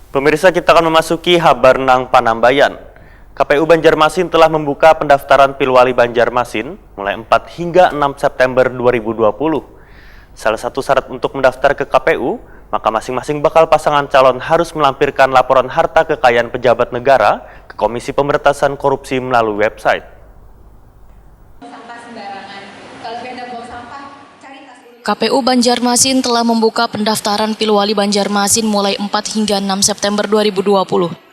Pemirsa, kita akan memasuki Habarnang Panambayan. KPU Banjarmasin telah membuka pendaftaran Pilwali Banjarmasin mulai 4 hingga 6 September 2020. Salah satu syarat untuk mendaftar ke KPU, maka masing-masing bakal pasangan calon harus melampirkan laporan harta kekayaan pejabat negara ke Komisi Pemberantasan Korupsi melalui website. KPU Banjarmasin telah membuka pendaftaran Pilwali Banjarmasin mulai 4 hingga 6 September 2020.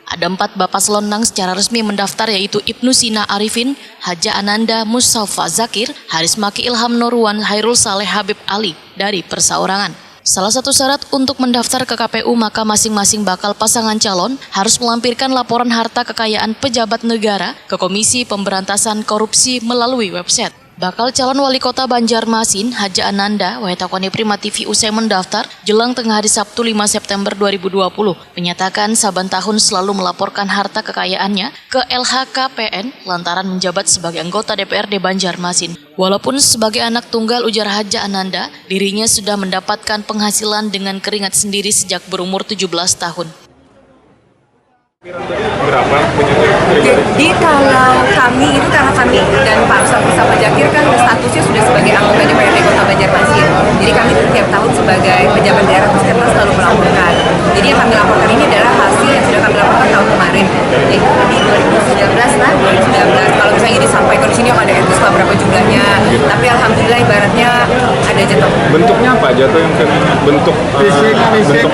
Ada 4 Bapak Selonang secara resmi mendaftar, yaitu Ibnu Sina Arifin, Haja Ananda Mustafa Zakir, Haris Maki Ilham Nurwan, Hairul Saleh Habib Ali dari Perseorangan. Salah satu syarat untuk mendaftar ke KPU, maka masing-masing bakal pasangan calon harus melampirkan laporan harta kekayaan pejabat negara ke Komisi Pemberantasan Korupsi melalui website. Bakal calon wali kota Banjarmasin, Haja Ananda, Wahetakoni Prima TV usai mendaftar jelang tengah hari Sabtu 5 September 2020, menyatakan saban tahun selalu melaporkan harta kekayaannya ke LHKPN lantaran menjabat sebagai anggota DPRD Banjarmasin. Walaupun sebagai anak tunggal, ujar Haja Ananda, dirinya sudah mendapatkan penghasilan dengan keringat sendiri sejak berumur 17 tahun. Berapa punya pribadi? Jadi kalau kami itu karena kami dan Pak Ustadz Mustafa Zakir kan statusnya sudah sebagai anggota DPRD Kota Banjarmasin. Jadi kami tiap tahun sebagai pejabat daerah Puskesmas selalu melaporkan. Jadi yang kami laporkan ini adalah hasil yang sudah kami laporkan tahun kemarin. Jadi 2019 lah, 2019. Kalau misalnya disampaikan di sini ada etos lah berapa jumlahnya. Tapi alhamdulillah ibaratnya ada jatuh. Bentuknya apa jatuh yang kena? Bentuk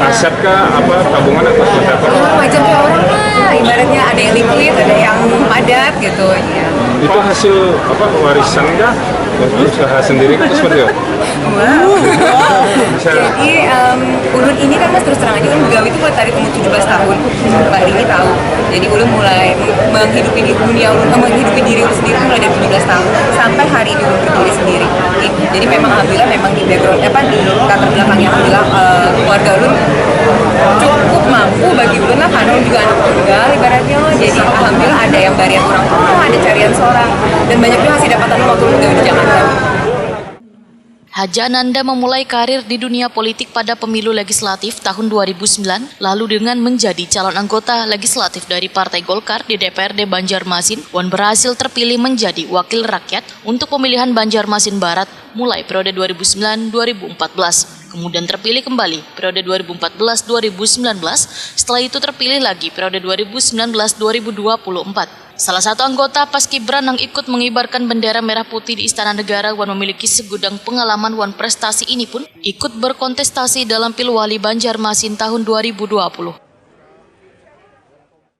aset kah? Apa tabungan atau seperti apa? Wajar kayak orang lah, ibaratnya ada yang liquid, ada yang padat gitu. Ya. Itu hasil apa warisan kah? Usaha sendiri kan seperti apa? Wow. Jadi ulun ini kan mas terus terang aja ulun begawi itu buat dari umur 17 tahun. Mbak Rini tahu. Jadi ulun mulai menghidupi dunia ulun, menghidupi diri ulun sendiri mulai dari 17 tahun sampai hari ini ulun berdiri sendiri. Jadi memang alhamdulillah memang di background di latar belakangnya alhamdulillah keluarga ulun cukup mampu bagi ulun lah, karena ulun juga anak tunggal ibaratnya. Jadi alhamdulillah ada yang barian orang tua, ada carian seorang, dan banyak juga hasil dapatan waktu ulun di Jakarta. Haja Ananda memulai karir di dunia politik pada pemilu legislatif tahun 2009, lalu dengan menjadi calon anggota legislatif dari Partai Golkar di DPRD Banjarmasin, Wan berhasil terpilih menjadi wakil rakyat untuk pemilihan Banjarmasin Barat mulai periode 2009-2014. Kemudian terpilih kembali periode 2014-2019, setelah itu terpilih lagi periode 2019-2024. Salah satu anggota Paskibran yang ikut mengibarkan bendera merah putih di Istana Negara, Wan memiliki segudang pengalaman. Wan prestasi ini pun ikut berkontestasi dalam Pilwali Banjarmasin tahun 2020.